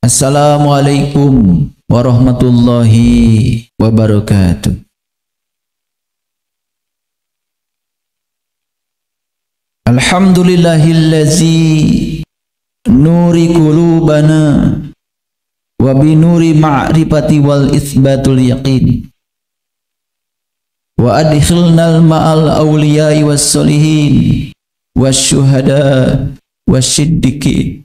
Assalamualaikum warahmatullahi wabarakatuh. Alhamdulillahillazi nuri qulubana wa binuri ma'rifati wal itsbatul yaqin wa adkhilnal ma'al awliya'i was solihin wasyuhada wasyiddiqin.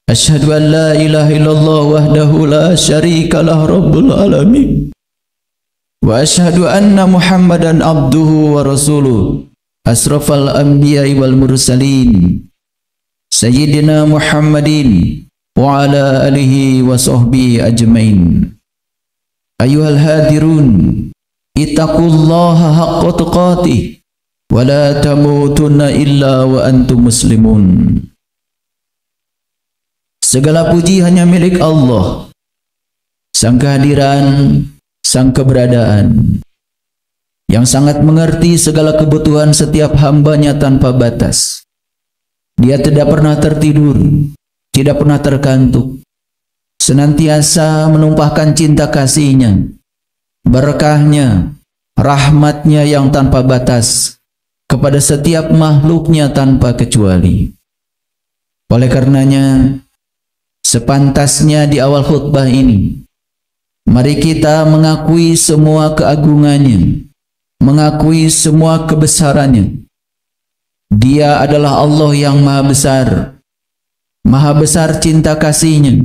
Asyhadu an la ilaha illallah wahdahu la syarika lah rabbul alamin wa asyhadu anna muhammadan abduhu wa rasuluh asrafal anbiya'i wal mursalin sayyidina muhammadin wa ala alihi wa sahbihi ajmain. Ayuhal hadirun ittaqullaha haqqa tuqatih wa la tamutunna illa wa antum muslimun. Segala puji hanya milik Allah, sang kehadiran, sang keberadaan, yang sangat mengerti segala kebutuhan setiap hambanya tanpa batas. Dia tidak pernah tertidur, tidak pernah terkantuk, senantiasa menumpahkan cinta kasihnya, berkahnya, rahmatnya yang tanpa batas kepada setiap makhluknya tanpa kecuali. Oleh karenanya, sepantasnya di awal khutbah ini, mari kita mengakui semua keagungannya, mengakui semua kebesarannya. Dia adalah Allah yang maha besar cinta kasihnya,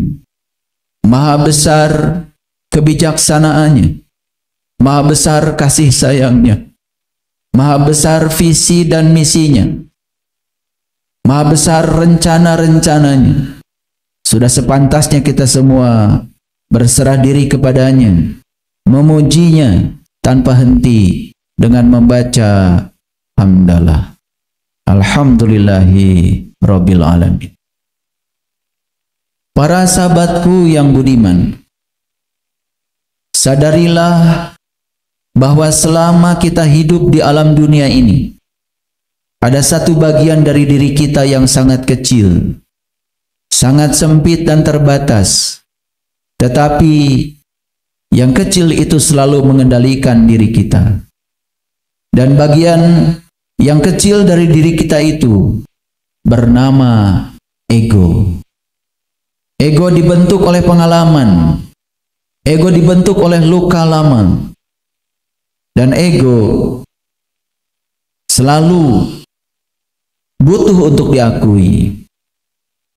maha besar kebijaksanaannya, maha besar kasih sayangnya, maha besar visi dan misinya, maha besar rencana-rencananya. Sudah sepantasnya kita semua berserah diri kepadanya, memujinya tanpa henti dengan membaca hamdalah. Alhamdulillahi rabbil alamin. Para sahabatku yang budiman, sadarilah bahwa selama kita hidup di alam dunia ini, ada satu bagian dari diri kita yang sangat kecil, sangat sempit dan terbatas, tetapi yang kecil itu selalu mengendalikan diri kita. Dan bagian yang kecil dari diri kita itu bernama ego. Ego dibentuk oleh pengalaman, ego dibentuk oleh luka lama, dan ego selalu butuh untuk diakui.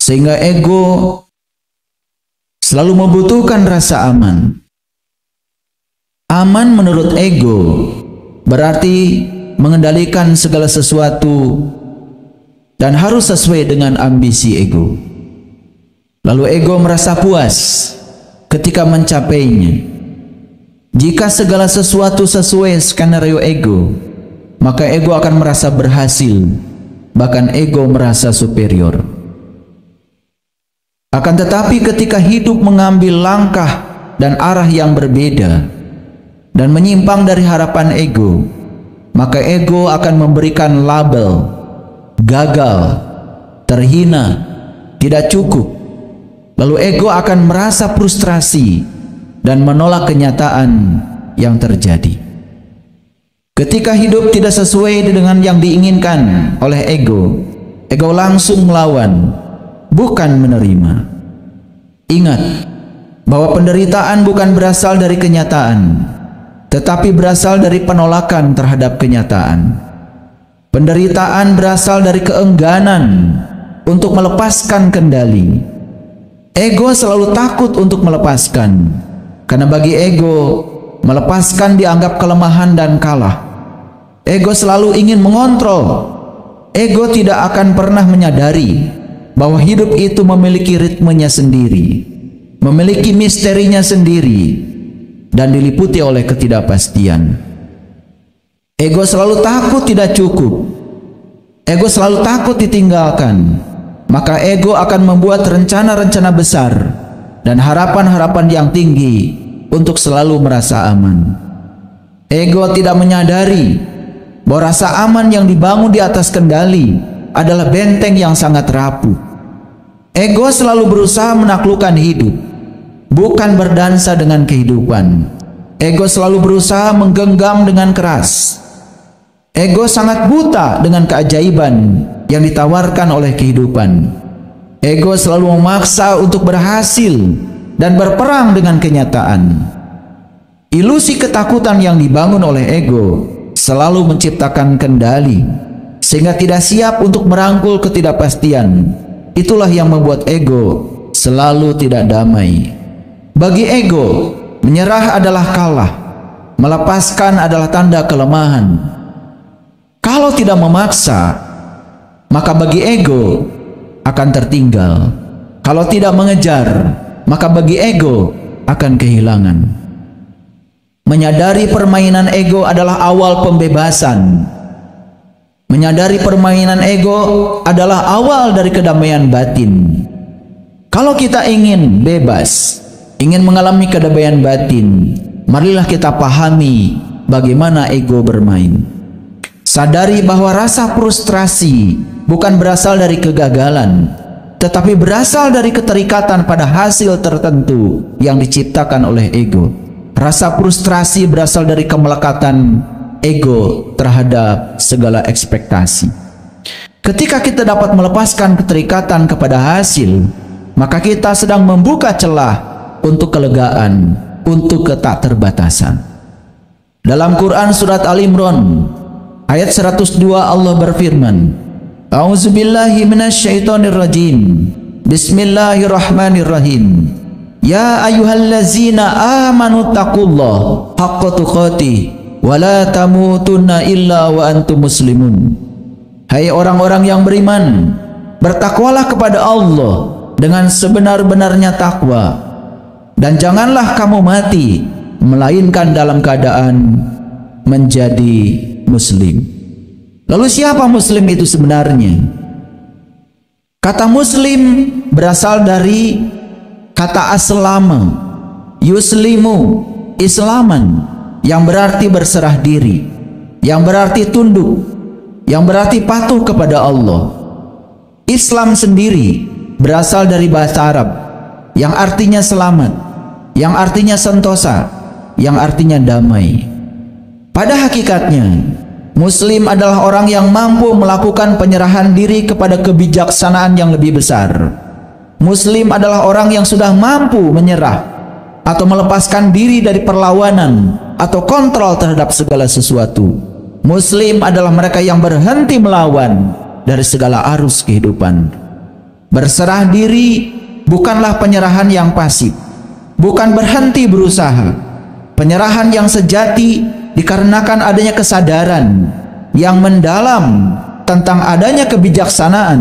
Sehingga ego selalu membutuhkan rasa aman. Aman menurut ego berarti mengendalikan segala sesuatu dan harus sesuai dengan ambisi ego. Lalu ego merasa puas ketika mencapainya. Jika segala sesuatu sesuai skenario ego, maka ego akan merasa berhasil, bahkan ego merasa superior. Akan tetapi ketika hidup mengambil langkah dan arah yang berbeda dan menyimpang dari harapan ego, maka ego akan memberikan label gagal, terhina, tidak cukup. Lalu ego akan merasa frustrasi dan menolak kenyataan yang terjadi. Ketika hidup tidak sesuai dengan yang diinginkan oleh ego, ego langsung melawan, bukan menerima. Ingat bahwa penderitaan bukan berasal dari kenyataan, tetapi berasal dari penolakan terhadap kenyataan. Penderitaan berasal dari keengganan untuk melepaskan kendali. Ego selalu takut untuk melepaskan, karena bagi ego, melepaskan dianggap kelemahan dan kalah. Ego selalu ingin mengontrol. Ego tidak akan pernah menyadari bahwa hidup itu memiliki ritmenya sendiri, memiliki misterinya sendiri, dan diliputi oleh ketidakpastian. Ego selalu takut tidak cukup. Ego selalu takut ditinggalkan. Maka ego akan membuat rencana-rencana besar dan harapan-harapan yang tinggi untuk selalu merasa aman. Ego tidak menyadari bahwa rasa aman yang dibangun di atas kendali adalah benteng yang sangat rapuh. Ego selalu berusaha menaklukkan hidup, bukan berdansa dengan kehidupan. Ego selalu berusaha menggenggam dengan keras. Ego sangat buta dengan keajaiban yang ditawarkan oleh kehidupan. Ego selalu memaksa untuk berhasil dan berperang dengan kenyataan. Ilusi ketakutan yang dibangun oleh ego selalu menciptakan kendali, sehingga tidak siap untuk merangkul ketidakpastian. Itulah yang membuat ego selalu tidak damai. Bagi ego, menyerah adalah kalah, melepaskan adalah tanda kelemahan. Kalau tidak memaksa, maka bagi ego akan tertinggal. Kalau tidak mengejar, maka bagi ego akan kehilangan. Menyadari permainan ego adalah awal pembebasan. Menyadari permainan ego adalah awal dari kedamaian batin. Kalau kita ingin bebas, ingin mengalami kedamaian batin, marilah kita pahami bagaimana ego bermain. Sadari bahwa rasa frustrasi bukan berasal dari kegagalan, tetapi berasal dari keterikatan pada hasil tertentu yang diciptakan oleh ego. Rasa frustrasi berasal dari kemelekatan ego terhadap segala ekspektasi. Ketika kita dapat melepaskan keterikatan kepada hasil, maka kita sedang membuka celah untuk kelegaan, untuk ketakterbatasan. Dalam Quran surat Al-Imran ayat 102 Allah berfirman, A'udzubillahi minasyaitonirrajim. Bismillahirrahmanirrahim. Ya ayyuhallazina amanu taqullaha haqqa tuqatih wala tamutunna illa wa antum muslimun. Hai orang-orang yang beriman, bertakwalah kepada Allah dengan sebenar-benarnya takwa, dan janganlah kamu mati melainkan dalam keadaan menjadi muslim. Lalu siapa muslim itu sebenarnya? Kata muslim berasal dari kata aslama, yuslimu, islaman, yang berarti berserah diri, yang berarti tunduk, yang berarti patuh kepada Allah. Islam sendiri berasal dari bahasa Arab yang artinya selamat, yang artinya sentosa, yang artinya damai. Pada hakikatnya, Muslim adalah orang yang mampu melakukan penyerahan diri kepada kebijaksanaan yang lebih besar. Muslim adalah orang yang sudah mampu menyerah atau melepaskan diri dari perlawanan atau kontrol terhadap segala sesuatu. Muslim adalah mereka yang berhenti melawan dari segala arus kehidupan. Berserah diri bukanlah penyerahan yang pasif, bukan berhenti berusaha. Penyerahan yang sejati dikarenakan adanya kesadaran yang mendalam tentang adanya kebijaksanaan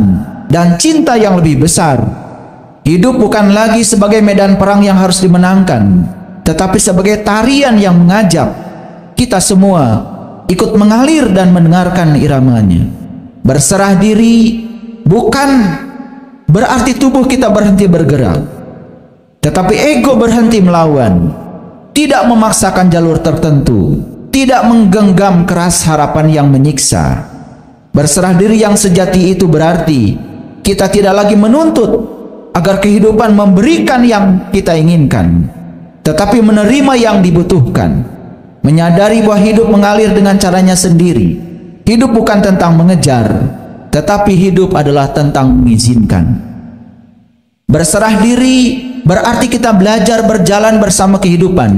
dan cinta yang lebih besar. Hidup bukan lagi sebagai medan perang yang harus dimenangkan, tetapi sebagai tarian yang mengajak kita semua ikut mengalir dan mendengarkan iramanya. Berserah diri bukan berarti tubuh kita berhenti bergerak, tetapi ego berhenti melawan, tidak memaksakan jalur tertentu, tidak menggenggam keras harapan yang menyiksa. Berserah diri yang sejati itu berarti kita tidak lagi menuntut agar kehidupan memberikan yang kita inginkan, tetapi menerima yang dibutuhkan. Menyadari bahwa hidup mengalir dengan caranya sendiri. Hidup bukan tentang mengejar, tetapi hidup adalah tentang mengizinkan. Berserah diri berarti kita belajar berjalan bersama kehidupan.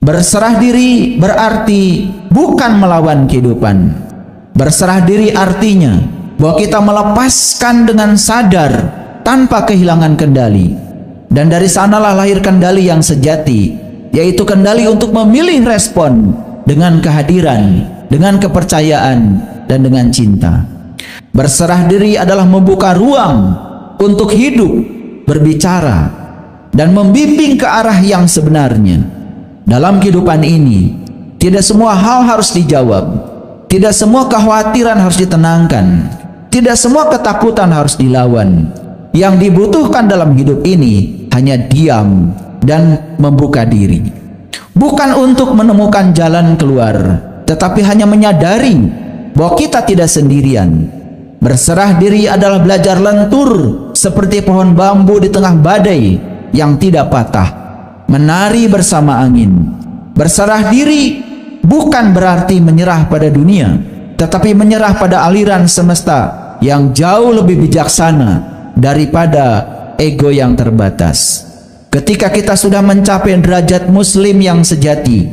Berserah diri berarti bukan melawan kehidupan. Berserah diri artinya bahwa kita melepaskan dengan sadar tanpa kehilangan kendali. Dan dari sanalah lahir kendali yang sejati, yaitu kendali untuk memilih respon dengan kehadiran, dengan kepercayaan, dan dengan cinta. Berserah diri adalah membuka ruang untuk hidup, berbicara, dan membimbing ke arah yang sebenarnya. Dalam kehidupan ini, tidak semua hal harus dijawab, tidak semua kekhawatiran harus ditenangkan, tidak semua ketakutan harus dilawan. Yang dibutuhkan dalam hidup ini hanya diam dan membuka diri. Bukan untuk menemukan jalan keluar, tetapi hanya menyadari bahwa kita tidak sendirian. Berserah diri adalah belajar lentur seperti pohon bambu di tengah badai yang tidak patah, menari bersama angin. Berserah diri bukan berarti menyerah pada dunia, tetapi menyerah pada aliran semesta yang jauh lebih bijaksana daripada ego yang terbatas. Ketika kita sudah mencapai derajat muslim yang sejati,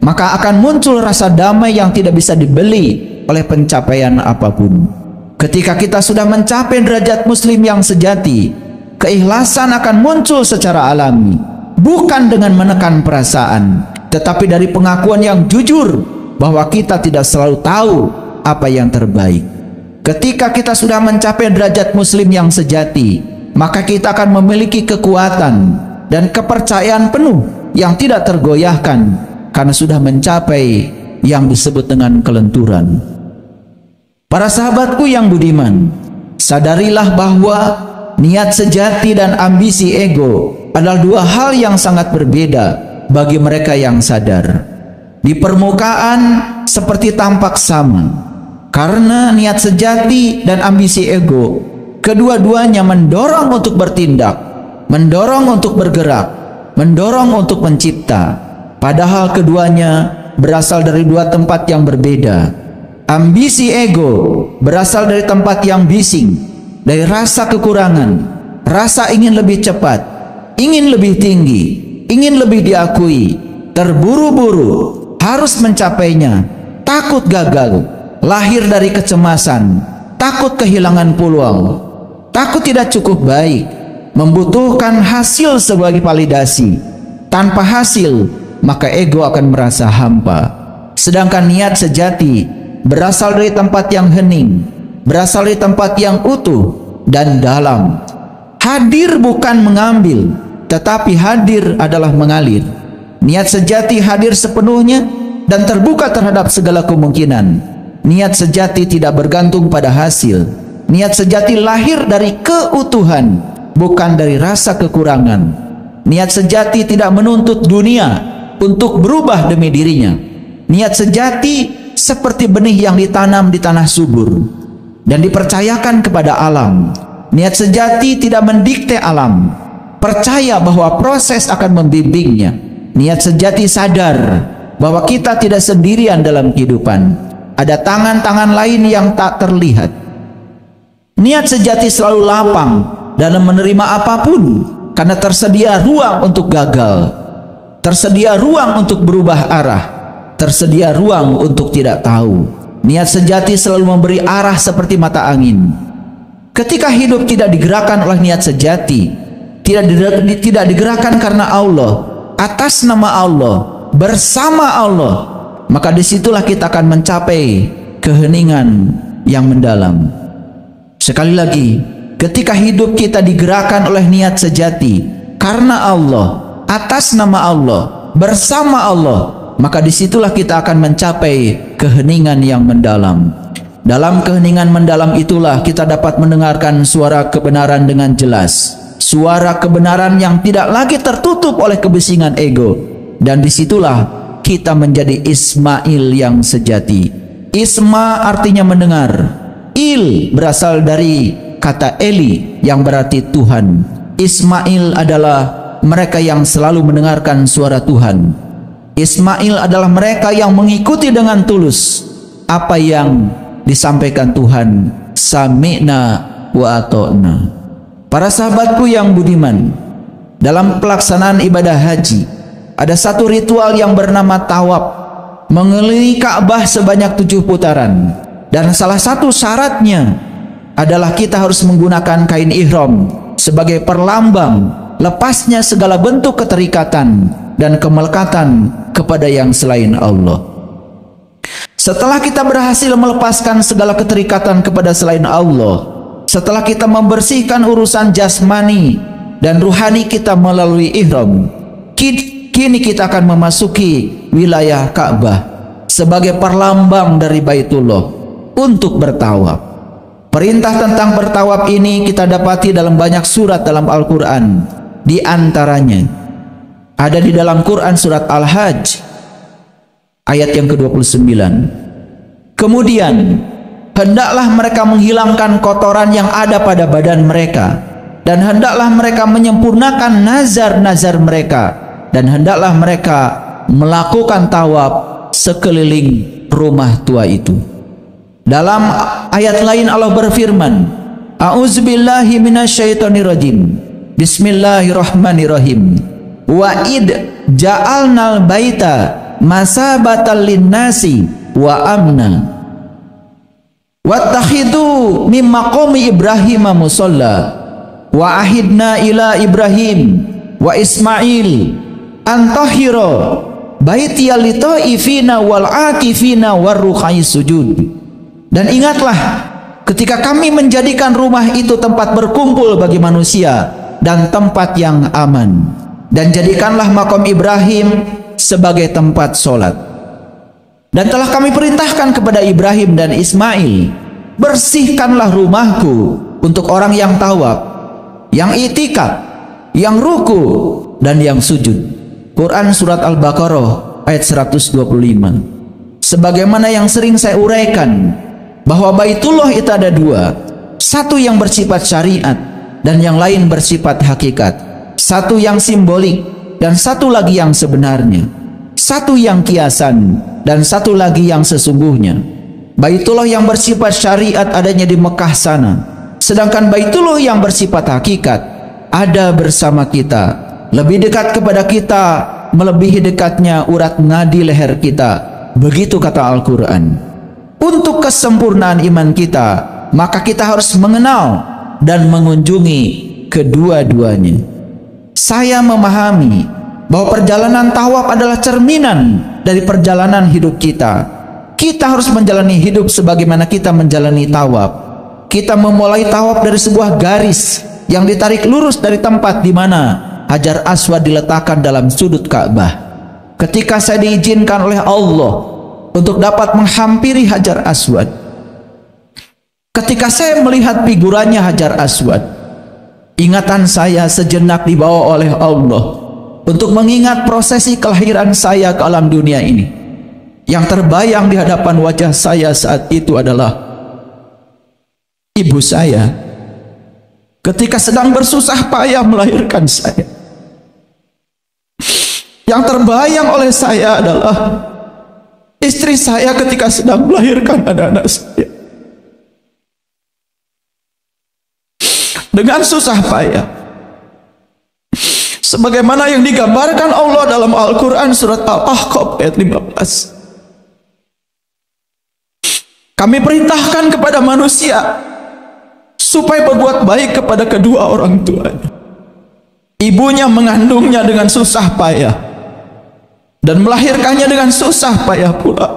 maka akan muncul rasa damai yang tidak bisa dibeli oleh pencapaian apapun. Ketika kita sudah mencapai derajat muslim yang sejati, keikhlasan akan muncul secara alami, bukan dengan menekan perasaan, tetapi dari pengakuan yang jujur bahwa kita tidak selalu tahu apa yang terbaik. Ketika kita sudah mencapai derajat muslim yang sejati, maka kita akan memiliki kekuatan dan kepercayaan penuh yang tidak tergoyahkan karena sudah mencapai yang disebut dengan kelenturan. Para sahabatku yang budiman, sadarilah bahwa niat sejati dan ambisi ego adalah dua hal yang sangat berbeda bagi mereka yang sadar. Di permukaan seperti tampak sama, karena niat sejati dan ambisi ego kedua-duanya mendorong untuk bertindak, mendorong untuk bergerak, mendorong untuk mencipta. Padahal keduanya berasal dari dua tempat yang berbeda. Ambisi ego berasal dari tempat yang bising, dari rasa kekurangan, rasa ingin lebih cepat, ingin lebih tinggi, ingin lebih diakui, terburu-buru, harus mencapainya, takut gagal, lahir dari kecemasan, takut kehilangan peluang, takut tidak cukup baik, membutuhkan hasil sebagai validasi. Tanpa hasil, maka ego akan merasa hampa. Sedangkan niat sejati berasal dari tempat yang hening, berasal dari tempat yang utuh dan dalam. Hadir bukan mengambil, tetapi hadir adalah mengalir. Niat sejati hadir sepenuhnya dan terbuka terhadap segala kemungkinan. Niat sejati tidak bergantung pada hasil. Niat sejati lahir dari keutuhan, bukan dari rasa kekurangan. Niat sejati tidak menuntut dunia untuk berubah demi dirinya. Niat sejati seperti benih yang ditanam di tanah subur dan dipercayakan kepada alam. Niat sejati tidak mendikte alam, percaya bahwa proses akan membimbingnya. Niat sejati sadar bahwa kita tidak sendirian dalam kehidupan, ada tangan-tangan lain yang tak terlihat. Niat sejati selalu lapang dalam menerima apapun, karena tersedia ruang untuk gagal, tersedia ruang untuk berubah arah, tersedia ruang untuk tidak tahu. Niat sejati selalu memberi arah seperti mata angin. Ketika hidup tidak digerakkan oleh niat sejati, tidak digerakkan karena Allah, atas nama Allah, bersama Allah, maka disitulah kita akan mencapai keheningan yang mendalam. Sekali lagi, ketika hidup kita digerakkan oleh niat sejati, karena Allah, atas nama Allah, bersama Allah, maka disitulah kita akan mencapai keheningan yang mendalam. Dalam keheningan mendalam itulah kita dapat mendengarkan suara kebenaran dengan jelas, suara kebenaran yang tidak lagi tertutup oleh kebisingan ego. Dan disitulah kita menjadi Ismail yang sejati. Isma artinya mendengar, Il berasal dari kata Eli yang berarti Tuhan. Ismail adalah mereka yang selalu mendengarkan suara Tuhan. Ismail adalah mereka yang mengikuti dengan tulus apa yang disampaikan Tuhan. Sami'na wa ata'na. Para sahabatku yang budiman, dalam pelaksanaan ibadah haji ada satu ritual yang bernama tawaf, mengelilingi Ka'bah sebanyak 7 putaran. Dan salah satu syaratnya adalah kita harus menggunakan kain ihram sebagai perlambang lepasnya segala bentuk keterikatan dan kemelekatan kepada yang selain Allah. Setelah kita berhasil melepaskan segala keterikatan kepada selain Allah, setelah kita membersihkan urusan jasmani dan ruhani kita melalui ihram, kini kita akan memasuki wilayah Ka'bah sebagai perlambang dari Baitullah untuk bertawaf. Perintah tentang bertawaf ini kita dapati dalam banyak surat dalam Al-Quran. Di antaranya ada di dalam Quran surat Al-Hajj ayat yang ke-29. Kemudian hendaklah mereka menghilangkan kotoran yang ada pada badan mereka, dan hendaklah mereka menyempurnakan nazar-nazar mereka, dan hendaklah mereka melakukan tawaf sekeliling rumah tua itu. Dalam ayat lain Allah berfirman, A'udzubillahi minasyaitonirrajim. Bismillahirrahmanirrahim. Wa id ja'alnal baita masabatan linnasi wa amna wattakhidhu mim maqami Ibrahim musalla wa ahidna ila Ibrahim wa Ismail antahira baitiya litaifina wal akifina warrukai sujud. Dan ingatlah ketika kami menjadikan rumah itu tempat berkumpul bagi manusia dan tempat yang aman, dan jadikanlah makam Ibrahim sebagai tempat solat. Dan telah kami perintahkan kepada Ibrahim dan Ismail, bersihkanlah rumahku untuk orang yang tawaf, yang itikaf, yang ruku, dan yang sujud. Quran Surat Al-Baqarah ayat 125. Sebagaimana yang sering saya uraikan, bahwa Baitullah itu ada dua, satu yang bersifat syariat dan yang lain bersifat hakikat, satu yang simbolik dan satu lagi yang sebenarnya, satu yang kiasan dan satu lagi yang sesungguhnya. Baitullah yang bersifat syariat adanya di Mekah sana, sedangkan Baitullah yang bersifat hakikat ada bersama kita, lebih dekat kepada kita melebihi dekatnya urat nadi leher kita. Begitu kata Al-Quran. Untuk kesempurnaan iman kita, maka kita harus mengenal dan mengunjungi kedua-duanya. Saya memahami bahwa perjalanan tawaf adalah cerminan dari perjalanan hidup kita. Kita harus menjalani hidup sebagaimana kita menjalani tawaf. Kita memulai tawaf dari sebuah garis yang ditarik lurus dari tempat di mana Hajar Aswad diletakkan dalam sudut Ka'bah. Ketika saya diizinkan oleh Allah untuk dapat menghampiri Hajar Aswad, ketika saya melihat figurannya Hajar Aswad, ingatan saya sejenak dibawa oleh Allah untuk mengingat prosesi kelahiran saya ke alam dunia ini. Yang terbayang di hadapan wajah saya saat itu adalah ibu saya ketika sedang bersusah payah melahirkan saya. Yang terbayang oleh saya adalah istri saya ketika sedang melahirkan anak-anak saya. Dengan susah payah, sebagaimana yang digambarkan Allah dalam Al-Quran Surat Al-Ahqaf ayat 15. Kami perintahkan kepada manusia supaya berbuat baik kepada kedua orang tuanya. Ibunya mengandungnya dengan susah payah dan melahirkannya dengan susah payah pula.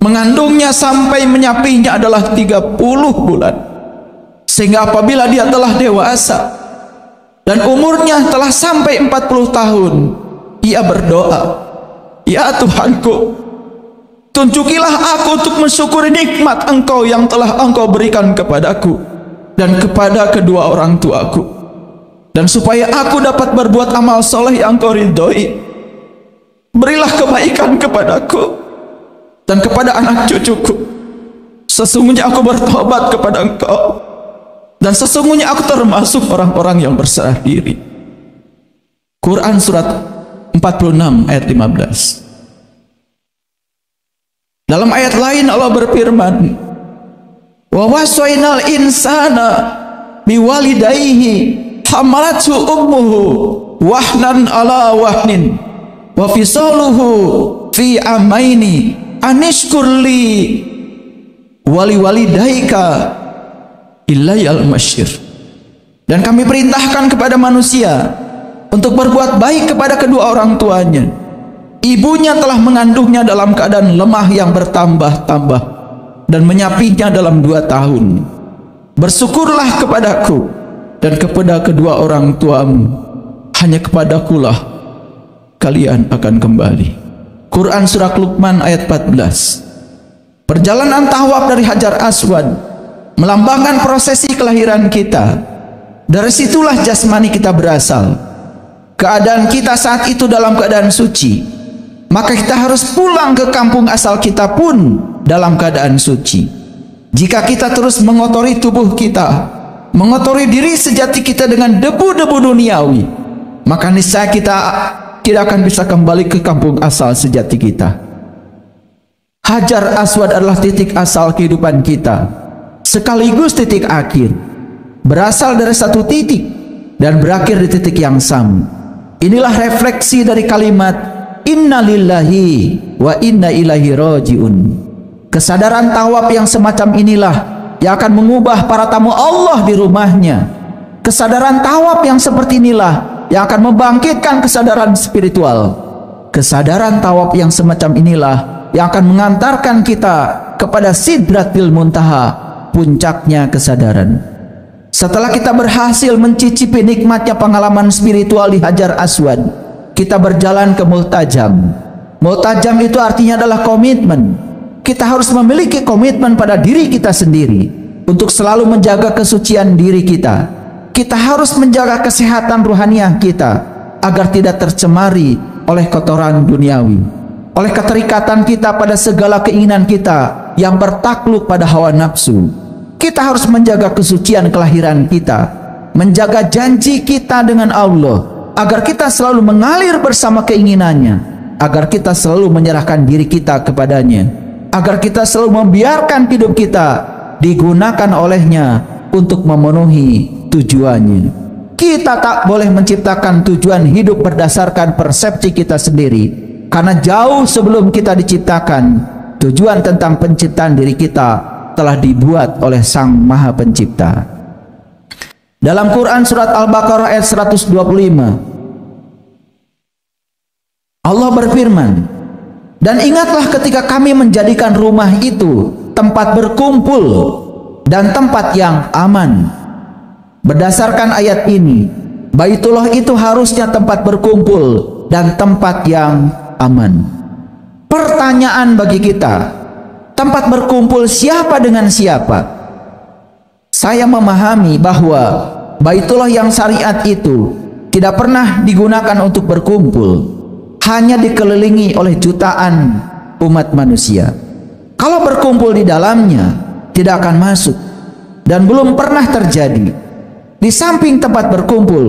Mengandungnya sampai menyapinya adalah 30 bulan. Sehingga apabila dia telah dewasa dan umurnya telah sampai 40 tahun, ia berdoa, "Ya Tuhanku, tunjukilah aku untuk mensyukuri nikmat Engkau yang telah Engkau berikan kepadaku dan kepada kedua orang tuaku, dan supaya aku dapat berbuat amal soleh yang Engkau ridhoi. Berilah kebaikan kepadaku dan kepada anak cucuku. Sesungguhnya aku bertobat kepada Engkau, dan sesungguhnya aku termasuk orang-orang yang berserah diri." Quran Surat 46 ayat 15. Dalam ayat lain Allah berfirman, "Wa wasainal insana biwalidayhi hamalathu ummuhu wahnan ala wahnin wa fisaluhu fi amaini anishkurli wali walidaika ilayal masyir." Dan kami perintahkan kepada manusia untuk berbuat baik kepada kedua orang tuanya. Ibunya telah mengandungnya dalam keadaan lemah yang bertambah-tambah dan menyapinya dalam 2 tahun. Bersyukurlah kepadaku dan kepada kedua orang tuamu, hanya kepadakulah kalian akan kembali. Quran Surah Luqman ayat 14. Perjalanan tawaf dari Hajar Aswad melambangkan prosesi kelahiran kita. Dari situlah jasmani kita berasal. Keadaan kita saat itu dalam keadaan suci, maka kita harus pulang ke kampung asal kita pun dalam keadaan suci. Jika kita terus mengotori tubuh kita, mengotori diri sejati kita dengan debu-debu duniawi, maka niscaya kita tidak akan bisa kembali ke kampung asal sejati kita. Hajar Aswad adalah titik asal kehidupan kita, sekaligus titik akhir. Berasal dari satu titik dan berakhir di titik yang sama. Inilah refleksi dari kalimat Inna lillahi wa inna ilaihi rajiun. Kesadaran tawab yang semacam inilah yang akan mengubah para tamu Allah di rumahnya. Kesadaran tawab yang seperti inilah yang akan membangkitkan kesadaran spiritual. Kesadaran tawab yang semacam inilah yang akan mengantarkan kita kepada Sidratil Muntaha, puncaknya kesadaran. Setelah kita berhasil mencicipi nikmatnya pengalaman spiritual di Hajar Aswad, kita berjalan ke Multajam. Multajam itu artinya adalah komitmen. Kita harus memiliki komitmen pada diri kita sendiri untuk selalu menjaga kesucian diri kita. Kita harus menjaga kesehatan ruhaniah kita agar tidak tercemari oleh kotoran duniawi, oleh keterikatan kita pada segala keinginan kita yang bertakluk pada hawa nafsu. Kita harus menjaga kesucian kelahiran kita, menjaga janji kita dengan Allah agar kita selalu mengalir bersama keinginannya, agar kita selalu menyerahkan diri kita kepadanya, agar kita selalu membiarkan hidup kita digunakan olehnya untuk memenuhi tujuannya. Kita tak boleh menciptakan tujuan hidup berdasarkan persepsi kita sendiri, karena jauh sebelum kita diciptakan, tujuan tentang penciptaan diri kita telah dibuat oleh Sang Maha Pencipta. Dalam Quran surat Al-Baqarah ayat 125, Allah berfirman, dan ingatlah ketika kami menjadikan rumah itu tempat berkumpul dan tempat yang aman. Berdasarkan ayat ini, Baitullah itu harusnya tempat berkumpul dan tempat yang aman. Pertanyaan bagi kita, tempat berkumpul siapa dengan siapa? Saya memahami bahwa Baitullah yang syariat itu tidak pernah digunakan untuk berkumpul, hanya dikelilingi oleh jutaan umat manusia. Kalau berkumpul di dalamnya, tidak akan masuk, dan belum pernah terjadi. Di samping tempat berkumpul,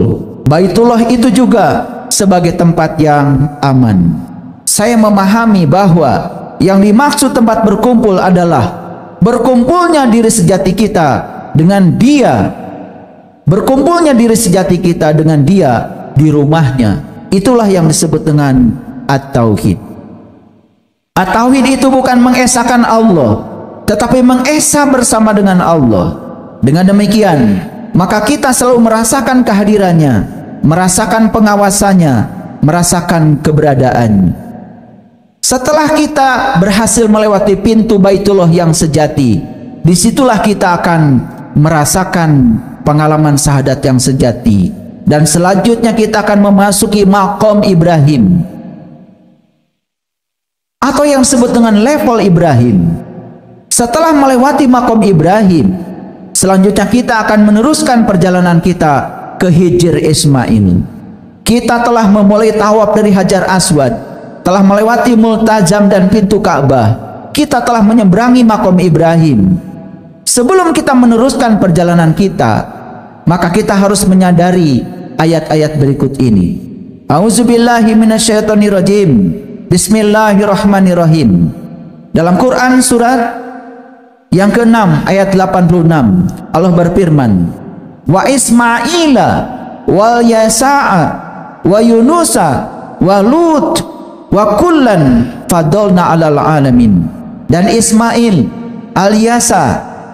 Baitullah itu juga sebagai tempat yang aman. Saya memahami bahwa yang dimaksud tempat berkumpul adalah berkumpulnya diri sejati kita dengan Dia, berkumpulnya diri sejati kita dengan Dia di rumahnya. Itulah yang disebut dengan At-Tauhid. At-Tauhid itu bukan mengesahkan Allah, tetapi mengesah bersama dengan Allah. Dengan demikian, maka kita selalu merasakan kehadirannya, merasakan pengawasannya, merasakan keberadaan. Setelah kita berhasil melewati pintu Baitullah yang sejati, disitulah kita akan merasakan pengalaman syahadat yang sejati, dan selanjutnya kita akan memasuki maqam Ibrahim, atau yang disebut dengan level Ibrahim. Setelah melewati maqam Ibrahim, selanjutnya kita akan meneruskan perjalanan kita ke Hijr Ismail. Kita telah memulai tawaf dari Hajar Aswad, telah melewati Multajam dan pintu Ka'bah. Kita telah menyeberangi maqam Ibrahim. Sebelum kita meneruskan perjalanan kita, maka kita harus menyadari ayat-ayat berikut ini. A'udzubillahi minasyaitonirrajim. Bismillahirrahmanirrahim. Dalam Quran surat yang ke-6 ayat 86, Allah berfirman, wa Ismaila wal Yasa'a wa Yunusa wa Lut wa kullan fadolna alal alamin. Dan Ismail, Al-Yasa,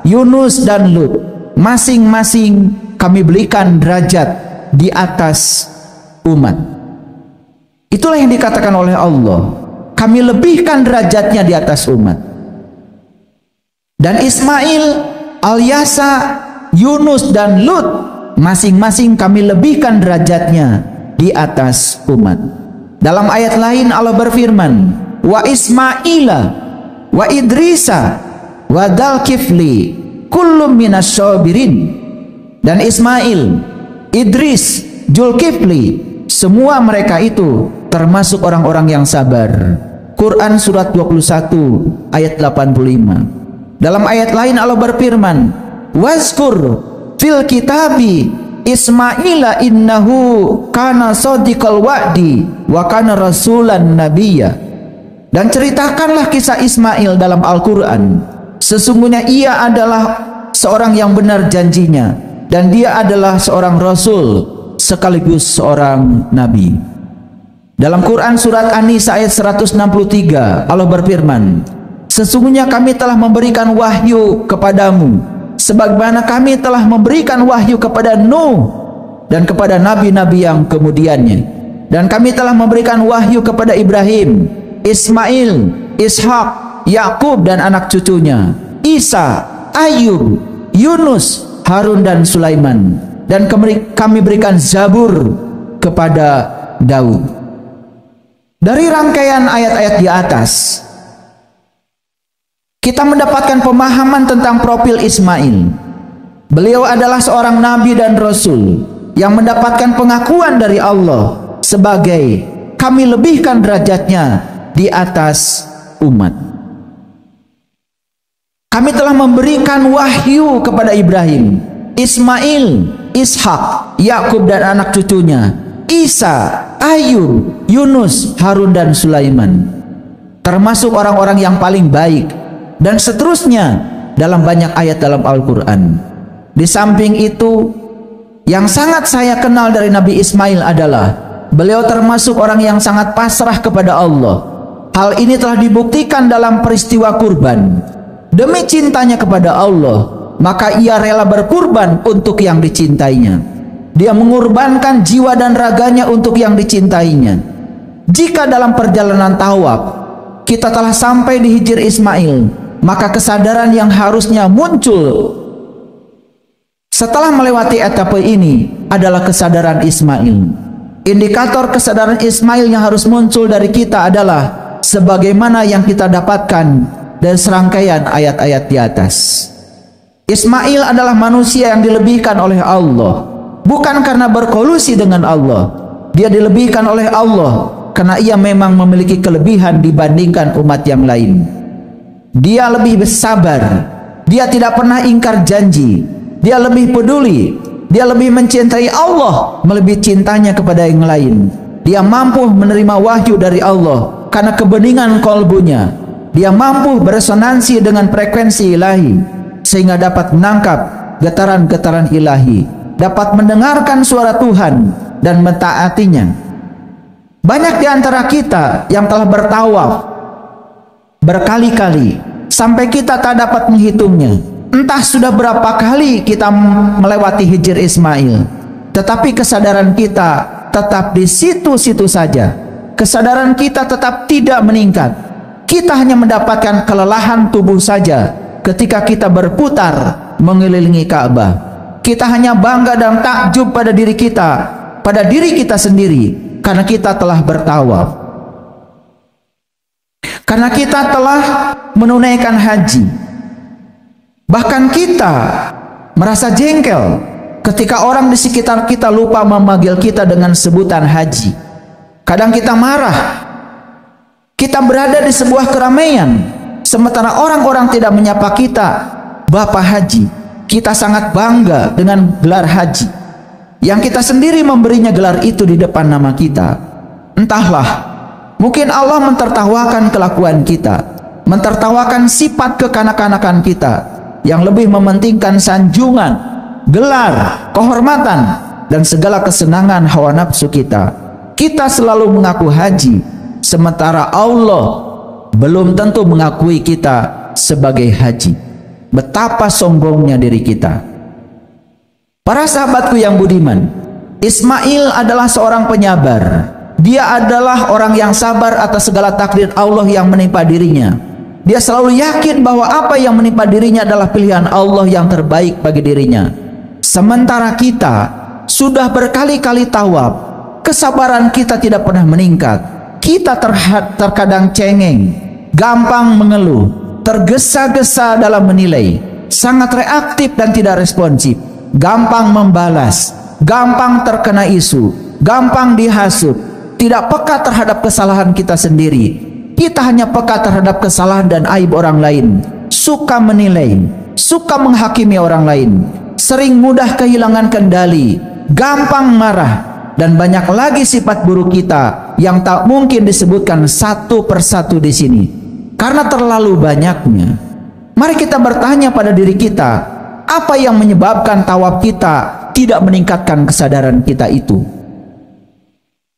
Yunus dan Lut, masing-masing kami berikan derajat di atas umat. Itulah yang dikatakan oleh Allah, kami lebihkan derajatnya di atas umat. Dan Ismail, Al-Yasa, Yunus dan Lut, masing-masing kami lebihkan derajatnya di atas umat. Dalam ayat lain Allah berfirman, wa Ismaila wa Idrisa wa Dzalkifli kullum minasyabirin. Dan Ismail, Idris, Zulkifli, semua mereka itu termasuk orang-orang yang sabar. Quran surat 21 ayat 85. Dalam ayat lain Allah berfirman, "Wazkur fil kitabi Ismaila innahu kana shadiqal wa'di wa kana rasulan nabiyya." Dan ceritakanlah kisah Ismail dalam Al-Quran. Sesungguhnya ia adalah seorang yang benar janjinya, dan dia adalah seorang rasul sekaligus seorang nabi. Dalam Quran surat An-Nisa ayat 163 Allah berfirman, "Sesungguhnya kami telah memberikan wahyu kepadamu sebagaimana kami telah memberikan wahyu kepada Nuh dan kepada nabi-nabi yang kemudiannya. Dan kami telah memberikan wahyu kepada Ibrahim, Ismail, Ishak, Yakub dan anak cucunya, Isa, Ayub, Yunus, Harun dan Sulaiman. Dan kami berikan Zabur kepada Daud." Dari rangkaian ayat-ayat di atas, kita mendapatkan pemahaman tentang profil Ismail. Beliau adalah seorang nabi dan rasul yang mendapatkan pengakuan dari Allah sebagai kami lebihkan derajatnya di atas umat. Kami telah memberikan wahyu kepada Ibrahim, Ismail, Ishak, Yakub dan anak cucunya, Isa, Ayub, Yunus, Harun dan Sulaiman, termasuk orang-orang yang paling baik, dan seterusnya dalam banyak ayat dalam Al-Quran. Di samping itu, yang sangat saya kenal dari Nabi Ismail adalah beliau termasuk orang yang sangat pasrah kepada Allah. Hal ini telah dibuktikan dalam peristiwa kurban. Demi cintanya kepada Allah, maka ia rela berkurban untuk yang dicintainya. Dia mengorbankan jiwa dan raganya untuk yang dicintainya. Jika dalam perjalanan tawaf kita telah sampai di Hijr Ismail, maka kesadaran yang harusnya muncul setelah melewati etapa ini adalah kesadaran Ismail. Indikator kesadaran Ismail yang harus muncul dari kita adalah sebagaimana yang kita dapatkan dari serangkaian ayat-ayat di atas. Ismail adalah manusia yang dilebihkan oleh Allah, bukan karena berkolusi dengan Allah. Dia dilebihkan oleh Allah karena ia memang memiliki kelebihan dibandingkan umat yang lain. Dia lebih bersabar, dia tidak pernah ingkar janji, dia lebih peduli, dia lebih mencintai Allah melebihi cintanya kepada yang lain. Dia mampu menerima wahyu dari Allah karena kebeningan kolbunya. Dia mampu beresonansi dengan frekuensi ilahi sehingga dapat menangkap getaran-getaran ilahi, dapat mendengarkan suara Tuhan dan mentaatinya. Banyak di antara kita yang telah bertawaf berkali-kali sampai kita tak dapat menghitungnya. Entah sudah berapa kali kita melewati Hijr Ismail, tetapi kesadaran kita tetap di situ-situ saja. Kesadaran kita tetap tidak meningkat. Kita hanya mendapatkan kelelahan tubuh saja ketika kita berputar mengelilingi Ka'bah. Kita hanya bangga dan takjub pada diri kita, pada diri kita sendiri, karena kita telah bertawaf, karena kita telah menunaikan haji. Bahkan kita merasa jengkel ketika orang di sekitar kita lupa memanggil kita dengan sebutan haji. Kadang kita marah. Kita berada di sebuah keramaian, sementara orang-orang tidak menyapa kita Bapak Haji. Kita sangat bangga dengan gelar haji, yang kita sendiri memberinya gelar itu di depan nama kita. Entahlah, mungkin Allah mentertawakan kelakuan kita, mentertawakan sifat kekanak-kanakan kita, yang lebih mementingkan sanjungan, gelar, kehormatan, dan segala kesenangan hawa nafsu kita. Kita selalu mengaku haji, sementara Allah belum tentu mengakui kita sebagai haji. Betapa sombongnya diri kita. Para sahabatku yang budiman, Ismail adalah seorang penyabar. Dia adalah orang yang sabar atas segala takdir Allah yang menimpa dirinya. Dia selalu yakin bahwa apa yang menimpa dirinya adalah pilihan Allah yang terbaik bagi dirinya. Sementara kita sudah berkali-kali tawaf, kesabaran kita tidak pernah meningkat. Kita terkadang cengeng, gampang mengeluh, tergesa-gesa dalam menilai, sangat reaktif dan tidak responsif, gampang membalas, gampang terkena isu, gampang dihasut, tidak peka terhadap kesalahan kita sendiri. Kita hanya peka terhadap kesalahan dan aib orang lain. suka menilai, suka menghakimi orang lain, sering mudah kehilangan kendali, gampang marah, dan banyak lagi sifat buruk kita yang tak mungkin disebutkan satu persatu di sini karena terlalu banyaknya. Mari kita bertanya pada diri kita, apa yang menyebabkan tawab kita tidak meningkatkan kesadaran kita itu?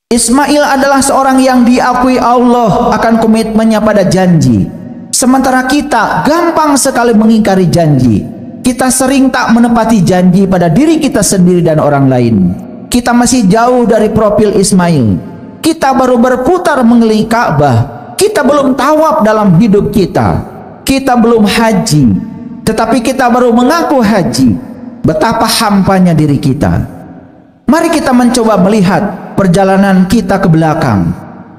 Ismail adalah seorang yang diakui Allah akan komitmennya pada janji. Sementara kita gampang sekali mengingkari janji. Kita sering tak menepati janji pada diri kita sendiri dan orang lain. Kita masih jauh dari profil Ismail. Kita baru berputar mengelilingi Ka'bah. Kita belum tawaf dalam hidup kita. Kita belum haji, tetapi kita baru mengaku haji. Betapa hampanya diri kita. Mari kita mencoba melihat perjalanan kita ke belakang.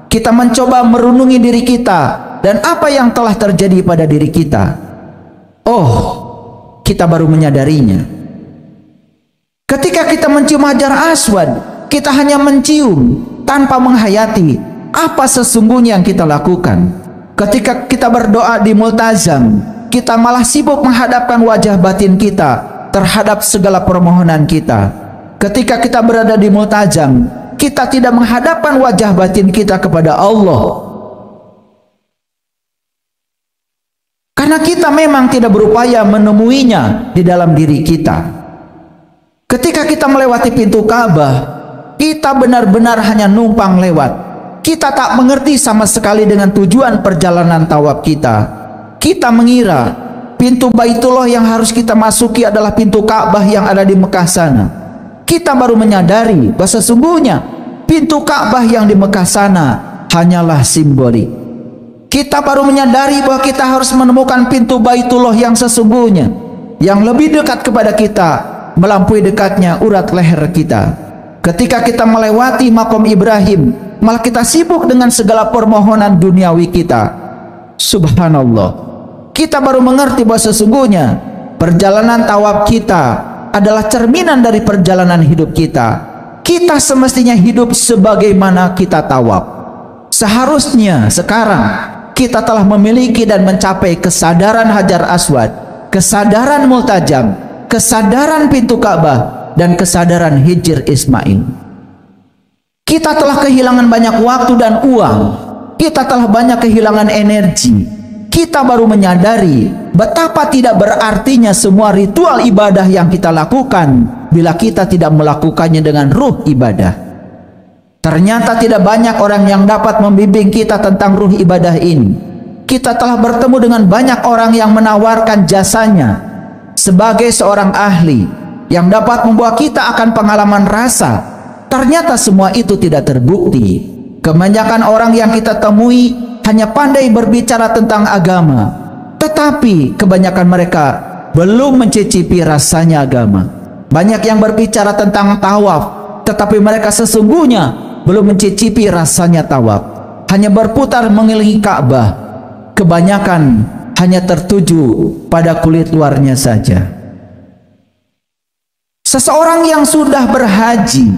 Kita mencoba merunungi diri kita dan apa yang telah terjadi pada diri kita. Oh, kita baru menyadarinya. Ketika kita mencium Hajar Aswad, kita hanya mencium tanpa menghayati apa sesungguhnya yang kita lakukan. Ketika kita berdoa di multazam, kita malah sibuk menghadapkan wajah batin kita terhadap segala permohonan kita. Ketika kita berada di multazam, kita tidak menghadapkan wajah batin kita kepada Allah. Karena kita memang tidak berupaya menemuinya di dalam diri kita. Ketika kita melewati pintu Ka'bah, kita benar-benar hanya numpang lewat. Kita tak mengerti sama sekali dengan tujuan perjalanan tawaf kita. Kita mengira pintu Baitullah yang harus kita masuki adalah pintu Ka'bah yang ada di Mekah sana. Kita baru menyadari bahwa sesungguhnya pintu Ka'bah yang di Mekah sana hanyalah simbolik. Kita baru menyadari bahwa kita harus menemukan pintu Baitullah yang sesungguhnya, yang lebih dekat kepada kita, melampaui dekatnya urat leher kita. Ketika kita melewati makom Ibrahim, malah kita sibuk dengan segala permohonan duniawi kita. Subhanallah. Kita baru mengerti bahwa sesungguhnya perjalanan tawaf kita adalah cerminan dari perjalanan hidup kita. Kita semestinya hidup sebagaimana kita tawaf. Seharusnya sekarang kita telah memiliki dan mencapai kesadaran Hajar Aswad, kesadaran multajam, kesadaran pintu Ka'bah, dan kesadaran Hijr Ismail. Kita telah kehilangan banyak waktu dan uang. Kita telah banyak kehilangan energi. Kita baru menyadari betapa tidak berartinya semua ritual ibadah yang kita lakukan bila kita tidak melakukannya dengan ruh ibadah. Ternyata tidak banyak orang yang dapat membimbing kita tentang ruh ibadah ini. Kita telah bertemu dengan banyak orang yang menawarkan jasanya sebagai seorang ahli yang dapat membawa kita akan pengalaman rasa. Ternyata semua itu tidak terbukti. Kebanyakan orang yang kita temui hanya pandai berbicara tentang agama, tetapi kebanyakan mereka belum mencicipi rasanya agama. Banyak yang berbicara tentang tawaf, tetapi mereka sesungguhnya belum mencicipi rasanya tawaf. Hanya berputar mengelilingi Ka'bah. Kebanyakan hanya tertuju pada kulit luarnya saja. Seseorang yang sudah berhaji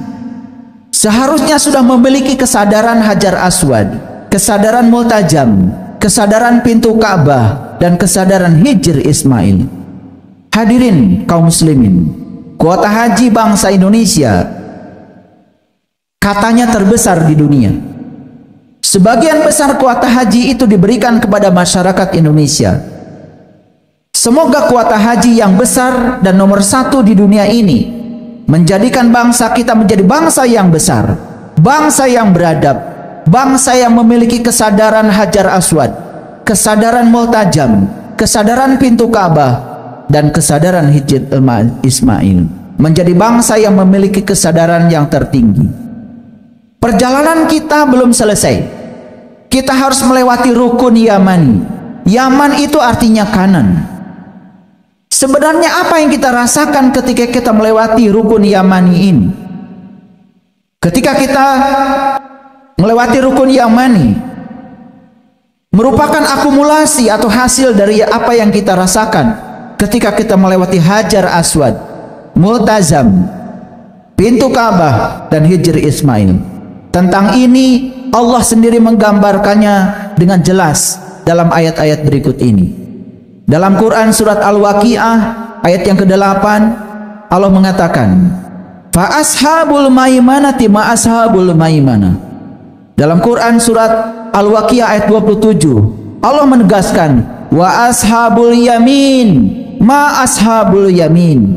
seharusnya sudah memiliki kesadaran Hajar Aswad, kesadaran multajam, kesadaran pintu Ka'bah, dan kesadaran Hijr Ismail. Hadirin kaum muslimin, kuota haji bangsa Indonesia katanya terbesar di dunia. Sebagian besar kuota haji itu diberikan kepada masyarakat Indonesia. Semoga kuota haji yang besar dan nomor satu di dunia ini menjadikan bangsa kita menjadi bangsa yang besar, bangsa yang beradab, bangsa yang memiliki kesadaran Hajar Aswad, kesadaran multajam, kesadaran pintu Ka'bah, dan kesadaran Hijr Ismail. Menjadi bangsa yang memiliki kesadaran yang tertinggi. Perjalanan kita belum selesai. Kita harus melewati rukun Yamani. Yaman itu artinya kanan. Sebenarnya apa yang kita rasakan ketika kita melewati rukun Yamani ini? Ketika kita melewati rukun Yamani, merupakan akumulasi atau hasil dari apa yang kita rasakan ketika kita melewati Hajar Aswad, multazam, pintu Ka'bah, dan Hijr Ismail. Tentang ini Allah sendiri menggambarkannya dengan jelas dalam ayat-ayat berikut ini. Dalam Quran surat Al-Waqiah ayat yang ke-8, Allah mengatakan, fa ashabul maimanati ma ashabul maimanah. Dalam Quran surat Al-Waqiah ayat 27, Allah menegaskan, wa ashabul yamin ma ashabul yamin,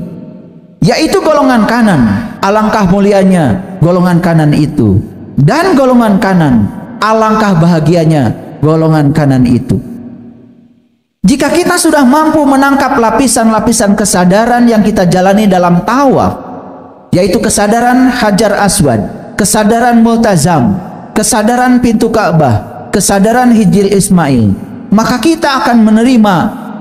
yaitu golongan kanan. Alangkah mulianya golongan kanan itu, dan golongan kanan, alangkah bahagianya golongan kanan itu. Jika kita sudah mampu menangkap lapisan-lapisan kesadaran yang kita jalani dalam tawaf, yaitu kesadaran Hajar Aswad, kesadaran Multazam, kesadaran pintu Ka'bah, kesadaran Hijr Ismail, maka kita akan menerima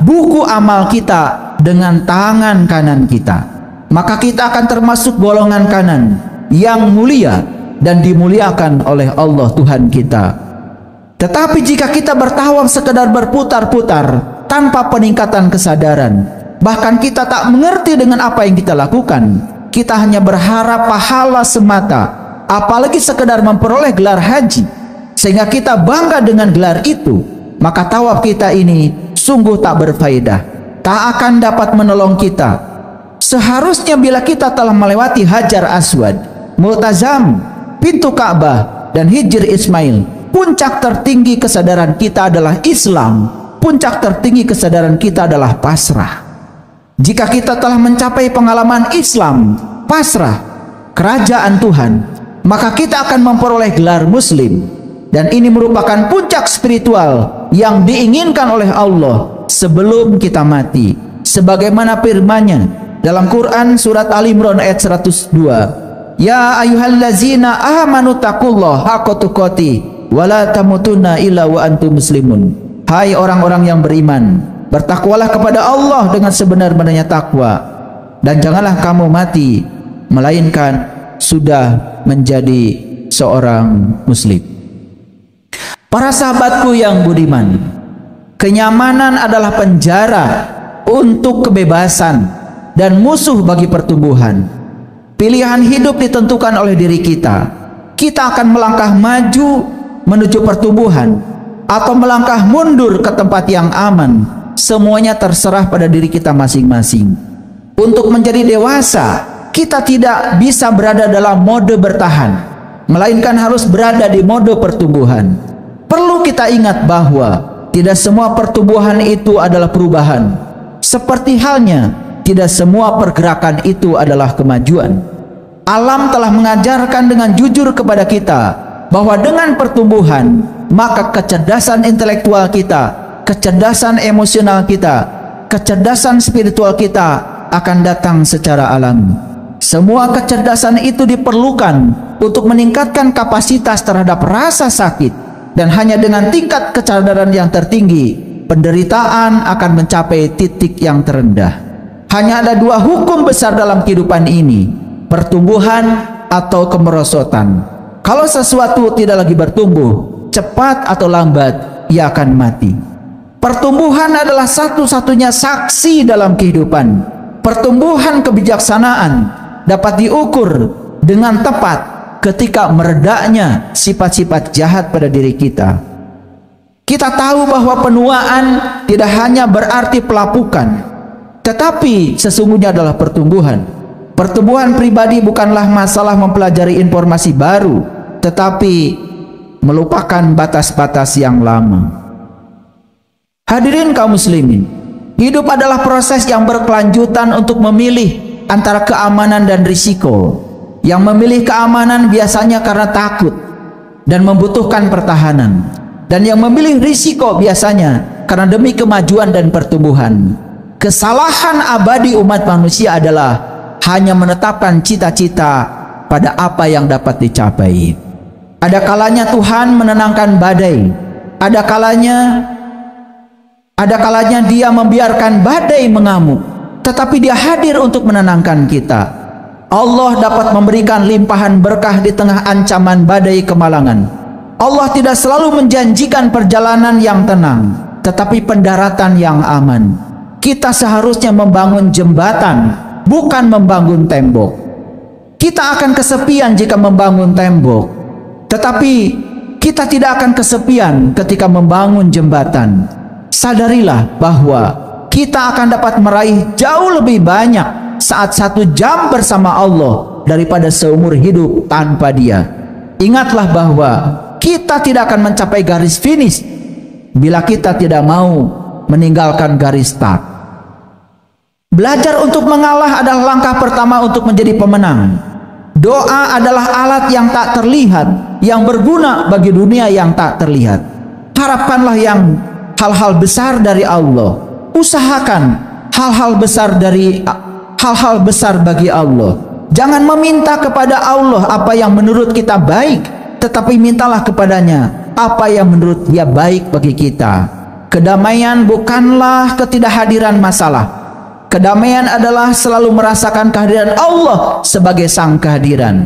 buku amal kita dengan tangan kanan kita. Maka kita akan termasuk golongan kanan yang mulia dan dimuliakan oleh Allah Tuhan kita. Tetapi jika kita bertawaf sekedar berputar-putar tanpa peningkatan kesadaran, bahkan kita tak mengerti dengan apa yang kita lakukan, kita hanya berharap pahala semata, apalagi sekedar memperoleh gelar haji, sehingga kita bangga dengan gelar itu, maka tawaf kita ini sungguh tak berfaedah, tak akan dapat menolong kita. Seharusnya bila kita telah melewati Hajar Aswad, Multazam, pintu Ka'bah, dan Hijr Ismail, puncak tertinggi kesadaran kita adalah Islam. Puncak tertinggi kesadaran kita adalah pasrah. Jika kita telah mencapai pengalaman Islam, pasrah, kerajaan Tuhan, maka kita akan memperoleh gelar Muslim. Dan ini merupakan puncak spiritual yang diinginkan oleh Allah sebelum kita mati. Sebagaimana firman-Nya dalam Quran surat Ali Imran ayat 102, ya ayyuhallazina amanu taqullaha haqqa tuqatih wala tamutunna illa wa antum muslimun. Hai orang-orang yang beriman, bertakwalah kepada Allah dengan sebenar-benarnya takwa, dan janganlah kamu mati melainkan sudah menjadi seorang muslim. Para sahabatku yang budiman, kenyamanan adalah penjara untuk kebebasan dan musuh bagi pertumbuhan. Pilihan hidup ditentukan oleh diri kita. Kita akan melangkah maju menuju pertumbuhan atau melangkah mundur ke tempat yang aman. Semuanya terserah pada diri kita masing-masing. Untuk menjadi dewasa, kita tidak bisa berada dalam mode bertahan, melainkan harus berada di mode pertumbuhan. Perlu kita ingat bahwa tidak semua pertumbuhan itu adalah perubahan. Seperti halnya tidak semua pergerakan itu adalah kemajuan. Alam telah mengajarkan dengan jujur kepada kita bahwa dengan pertumbuhan, maka kecerdasan intelektual kita, kecerdasan emosional kita, kecerdasan spiritual kita akan datang secara alami. Semua kecerdasan itu diperlukan untuk meningkatkan kapasitas terhadap rasa sakit, dan hanya dengan tingkat kesadaran yang tertinggi, penderitaan akan mencapai titik yang terendah. Hanya ada dua hukum besar dalam kehidupan ini, pertumbuhan atau kemerosotan. Kalau sesuatu tidak lagi bertumbuh, cepat atau lambat ia akan mati. Pertumbuhan adalah satu-satunya saksi dalam kehidupan. Pertumbuhan kebijaksanaan dapat diukur dengan tepat ketika meredaknya sifat-sifat jahat pada diri kita. Kita tahu bahwa penuaan tidak hanya berarti pelapukan, tetapi sesungguhnya adalah pertumbuhan. Pertumbuhan pribadi bukanlah masalah mempelajari informasi baru, tetapi melupakan batas-batas yang lama. Hadirin kaum muslimin, hidup adalah proses yang berkelanjutan untuk memilih antara keamanan dan risiko. Yang memilih keamanan biasanya karena takut dan membutuhkan pertahanan, dan yang memilih risiko biasanya karena demi kemajuan dan pertumbuhan. Kesalahan abadi umat manusia adalah hanya menetapkan cita-cita pada apa yang dapat dicapai. Ada kalanya Tuhan menenangkan badai, ada kalanya Dia membiarkan badai mengamuk, tetapi Dia hadir untuk menenangkan kita. Allah dapat memberikan limpahan berkah di tengah ancaman badai kemalangan. Allah tidak selalu menjanjikan perjalanan yang tenang, tetapi pendaratan yang aman. Kita seharusnya membangun jembatan, bukan membangun tembok. Kita akan kesepian jika membangun tembok, tetapi kita tidak akan kesepian ketika membangun jembatan. Sadarilah bahwa kita akan dapat meraih jauh lebih banyak saat 1 jam bersama Allah daripada seumur hidup tanpa Dia. Ingatlah bahwa kita tidak akan mencapai garis finish bila kita tidak mau meninggalkan garis start. Belajar untuk mengalah adalah langkah pertama untuk menjadi pemenang. Doa adalah alat yang tak terlihat, yang berguna bagi dunia yang tak terlihat. Harapkanlah yang hal-hal besar dari Allah. Usahakan hal-hal besar bagi Allah. Jangan meminta kepada Allah apa yang menurut kita baik, tetapi mintalah kepadanya apa yang menurut Dia baik bagi kita. Kedamaian bukanlah ketidakhadiran masalah. Kedamaian adalah selalu merasakan kehadiran Allah sebagai sang kehadiran,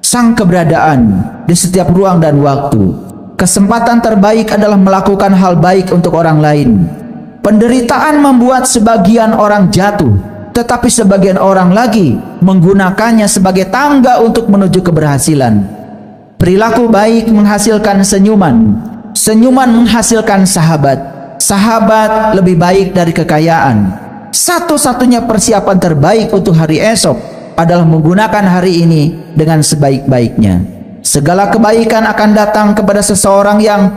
sang keberadaan di setiap ruang dan waktu. Kesempatan terbaik adalah melakukan hal baik untuk orang lain. Penderitaan membuat sebagian orang jatuh, tetapi sebagian orang lagi menggunakannya sebagai tangga untuk menuju keberhasilan. Perilaku baik menghasilkan senyuman, senyuman menghasilkan sahabat, sahabat lebih baik dari kekayaan. Satu-satunya persiapan terbaik untuk hari esok adalah menggunakan hari ini dengan sebaik-baiknya. Segala kebaikan akan datang kepada seseorang yang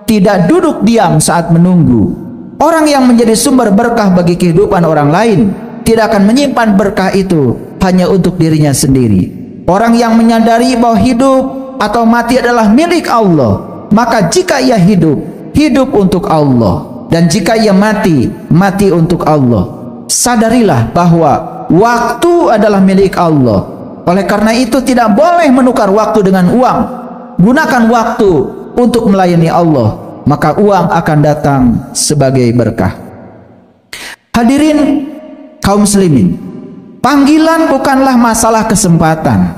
tidak duduk diam saat menunggu. Orang yang menjadi sumber berkah bagi kehidupan orang lain tidak akan menyimpan berkah itu hanya untuk dirinya sendiri. Orang yang menyadari bahwa hidup atau mati adalah milik Allah, maka jika ia hidup, hidup untuk Allah. Dan jika ia mati, mati untuk Allah. Sadarilah bahwa waktu adalah milik Allah. Oleh karena itu tidak boleh menukar waktu dengan uang. Gunakan waktu untuk melayani Allah, maka uang akan datang sebagai berkah. Hadirin kaum muslimin, panggilan bukanlah masalah kesempatan,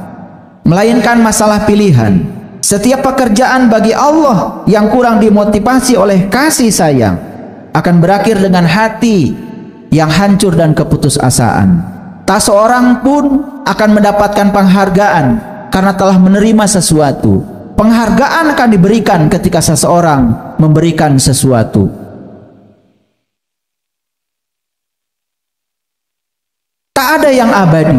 melainkan masalah pilihan. Setiap pekerjaan bagi Allah yang kurang dimotivasi oleh kasih sayang akan berakhir dengan hati yang hancur dan keputusasaan. Tak seorang pun akan mendapatkan penghargaan karena telah menerima sesuatu. Penghargaan akan diberikan ketika seseorang memberikan sesuatu. Tak ada yang abadi,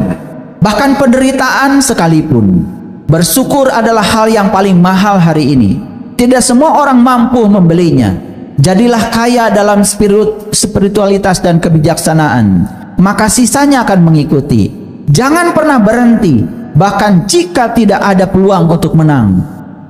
bahkan penderitaan sekalipun. Bersyukur adalah hal yang paling mahal hari ini. Tidak semua orang mampu membelinya. Jadilah kaya dalam spiritualitas dan kebijaksanaan, maka sisanya akan mengikuti. Jangan pernah berhenti, bahkan jika tidak ada peluang untuk menang.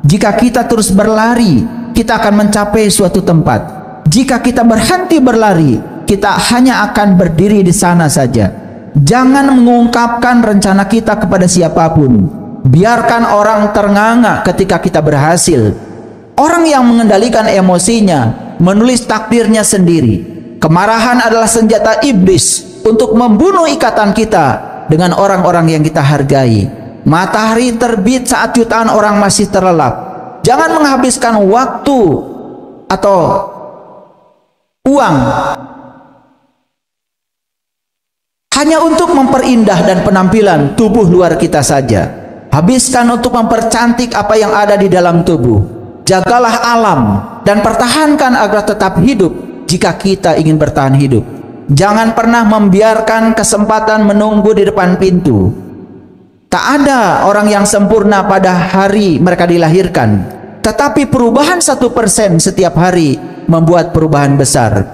Jika kita terus berlari, kita akan mencapai suatu tempat. Jika kita berhenti berlari, kita hanya akan berdiri di sana saja. Jangan mengungkapkan rencana kita kepada siapapun. Biarkan orang ternganga ketika kita berhasil. Orang yang mengendalikan emosinya menulis takdirnya sendiri. Kemarahan adalah senjata iblis untuk membunuh ikatan kita dengan orang-orang yang kita hargai. Matahari terbit saat jutaan orang masih terlelap. Jangan menghabiskan waktu atau uang hanya untuk memperindah dan penampilan tubuh luar kita saja. Habiskan untuk mempercantik apa yang ada di dalam tubuh. Jagalah alam dan pertahankan agar tetap hidup jika kita ingin bertahan hidup. Jangan pernah membiarkan kesempatan menunggu di depan pintu. Tak ada orang yang sempurna pada hari mereka dilahirkan, tetapi perubahan 1% setiap hari membuat perubahan besar.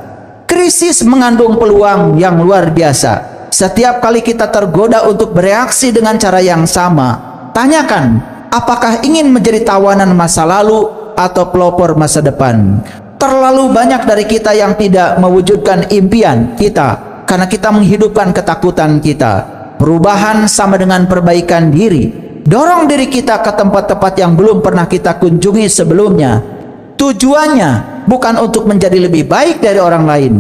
Krisis mengandung peluang yang luar biasa. Setiap kali kita tergoda untuk bereaksi dengan cara yang sama, tanyakan, apakah ingin menjadi tawanan masa lalu atau pelopor masa depan? Terlalu banyak dari kita yang tidak mewujudkan impian kita karena kita menghidupkan ketakutan kita. Perubahan sama dengan perbaikan diri. Dorong diri kita ke tempat-tempat yang belum pernah kita kunjungi sebelumnya. Tujuannya bukan untuk menjadi lebih baik dari orang lain,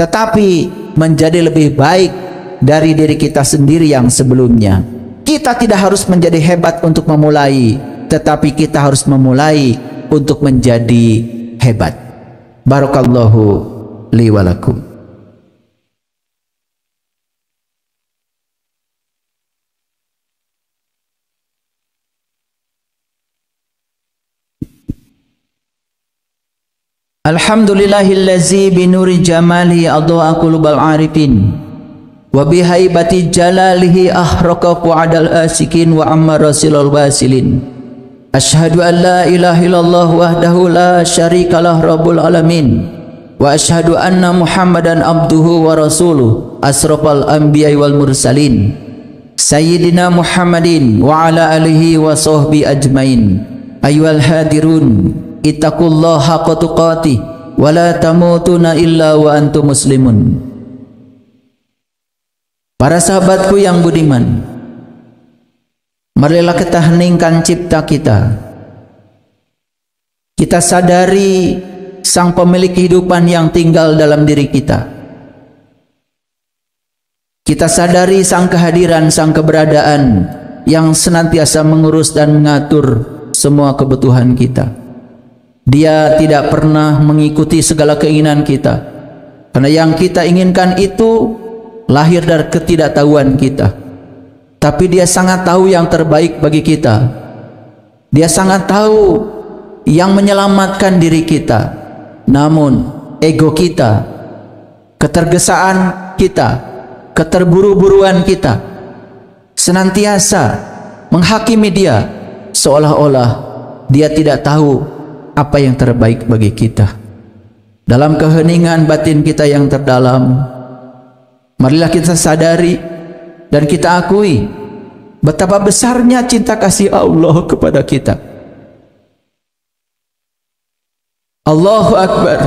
tetapi menjadi lebih baik dari diri kita sendiri yang sebelumnya. Kita tidak harus menjadi hebat untuk memulai, tetapi kita harus memulai untuk menjadi hebat. Barakallahu li wa lakum. Alhamdulillahillazi binuri jamalihi adha'a qulubal arifin wa bihaibati jalalihi ahraqa qu'adal asikin wa ammara silal wasilin. Asyhadu an la ilaha illallah wahdahu la syarikalah rabbul alamin wa asyhadu anna Muhammadan abduhu wa rasuluh asrafal anbiya'i wal mursalin Sayyidina Muhammadin wa ala alihi wa sahbihi ajmain. Ayyuhal hadirun, ittaqullaha haqqa tuqatih wa la tamutuna illa wa antum muslimun. Para sahabatku yang budiman, marilah kita heningkan cipta kita. Kita sadari sang pemilik kehidupan yang tinggal dalam diri kita. Kita sadari sang kehadiran, sang keberadaan yang senantiasa mengurus dan mengatur semua kebutuhan kita. Dia tidak pernah mengikuti segala keinginan kita, karena yang kita inginkan itu lahir dari ketidaktahuan kita. Tapi dia sangat tahu yang terbaik bagi kita. Dia sangat tahu yang menyelamatkan diri kita. Namun ego kita, ketergesaan kita, keterburu-buruan kita senantiasa menghakimi dia, seolah-olah dia tidak tahu apa yang terbaik bagi kita. Dalam keheningan batin kita yang terdalam, marilah kita sadari dan kita akui betapa besarnya cinta kasih Allah kepada kita. Allahu Akbar,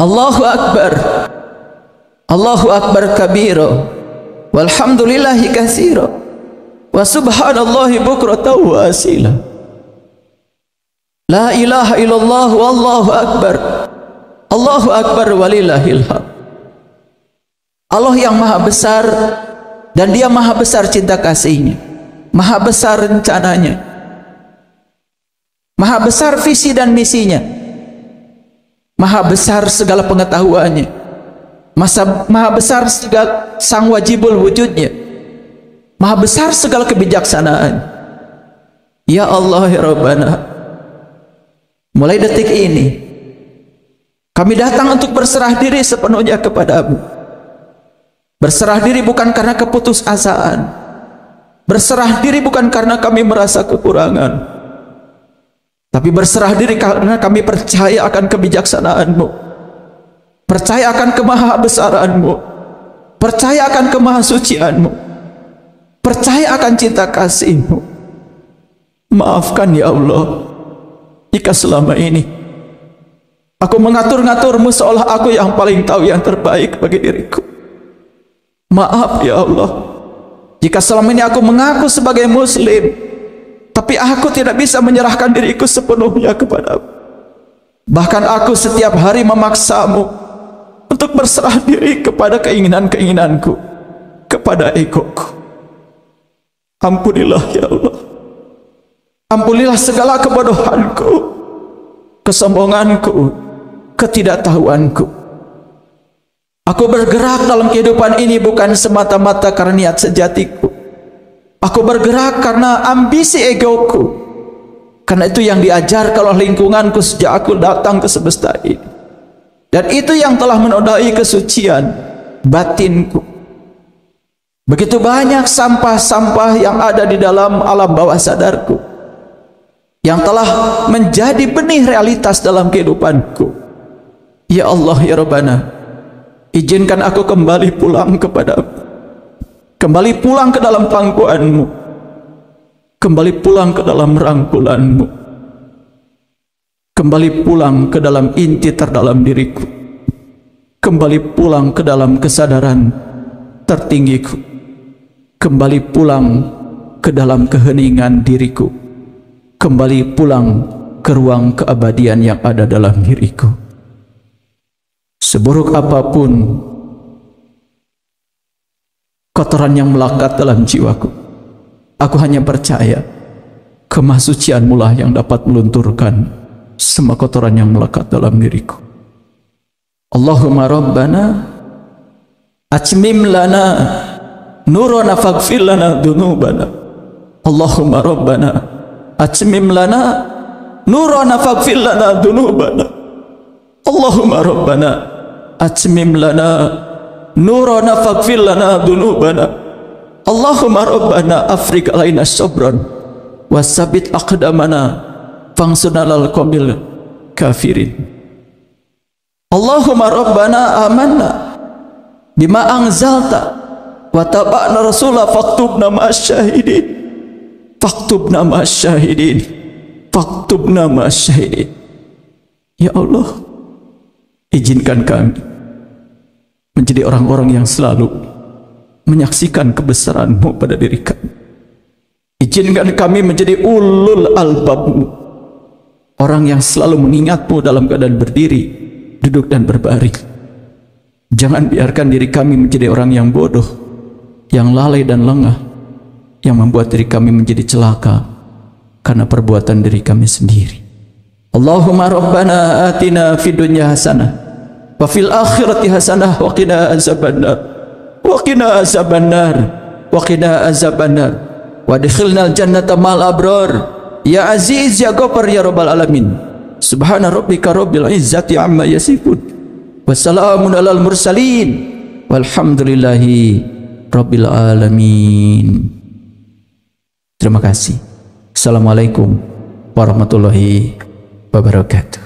Allahu Akbar, Allahu Akbar kabira, walhamdulillahi katsira, wa subhanallahi bukratan wa asila. La ilaha illallah wallahu akbar, Allahu akbar walillahil hamd. Allah yang maha besar dan dia maha besar cinta kasihnya, maha besar rencananya, maha besar visi dan misinya, maha besar segala pengetahuannya, maha besar segala sang wajibul wujudnya, maha besar segala kebijaksanaan. Ya Allah ya Rabbana, mulai detik ini kami datang untuk berserah diri sepenuhnya kepadamu. Berserah diri bukan karena keputusasaan, berserah diri bukan karena kami merasa kekurangan, tapi berserah diri karena kami percaya akan kebijaksanaan-Mu, percaya akan kemahabesaran-Mu, percaya akan kemahasucian-Mu, percaya akan cinta kasih-Mu. Maafkan ya Allah jika selama ini aku mengatur-ngatur-Mu seolah aku yang paling tahu yang terbaik bagi diriku. Maaf ya Allah jika selama ini aku mengaku sebagai muslim, tapi aku tidak bisa menyerahkan diriku sepenuhnya kepadamu. Bahkan aku setiap hari memaksamu untuk berserah diri kepada keinginan-keinginanku, kepada egoku. Ampunilah ya Allah, ampunilah segala kebodohanku, kesombonganku, ketidaktahuanku. Aku bergerak dalam kehidupan ini bukan semata-mata karena niat sejatiku. Aku bergerak karena ambisi egoku, karena itu yang diajarkan oleh lingkunganku sejak aku datang ke semesta ini, dan itu yang telah menodai kesucian batinku. Begitu banyak sampah-sampah yang ada di dalam alam bawah sadarku yang telah menjadi benih realitas dalam kehidupanku. Ya Allah ya Rabbana, izinkan aku kembali pulang kepadamu, kembali pulang ke dalam pangkuanmu, kembali pulang ke dalam rangkulanmu, kembali pulang ke dalam inti terdalam diriku, kembali pulang ke dalam kesadaran tertinggiku, kembali pulang ke dalam keheningan diriku, kembali pulang ke ruang keabadian yang ada dalam diriku. Seburuk apapun kotoran yang melekat dalam jiwaku, aku hanya percaya kemahsucian-Mu lah yang dapat melunturkan semua kotoran yang melekat dalam diriku. Allahumma Rabbana atmim lana nurana faghfir lana dunubana. Allahumma Rabbana atmim lana nurana faghfir lana dzunubana. Allahumma rabbana atmim lana nurana faghfir lana dzunubana. Allahumma rabbana afriq alaina sabran wasabbit aqdamana fansurna alal qaumil kafirin. Allahumma rabbana amanna bima anzalta wa taba'na rasulah faktubna ma'asyahidin. Faktubna ma'asyahidin. Faktubna ma'asyahidin. Ya Allah, izinkan kami menjadi orang-orang yang selalu menyaksikan kebesaran-Mu pada diri kami. Izinkan kami menjadi ulul albab-Mu, orang yang selalu mengingat-Mu dalam keadaan berdiri, duduk dan berbaring. Jangan biarkan diri kami menjadi orang yang bodoh, yang lalai dan lengah, yang membuat diri kami menjadi celaka karena perbuatan diri kami sendiri. Allahumma rabbana atina fid dunya hasanah wa fil akhirati hasanah wa qina azabannar. Wa qina azabannar wa qina azabannar wa adkhilnal jannata ma'al abrar ya aziz ya ghafar ya rabbal alamin. Subhana rabbika rabbil izzati amma yasifun wa salamun alal mursalin walhamdulillahi rabbil alamin. Terima kasih. Assalamualaikum warahmatullahi wabarakatuh.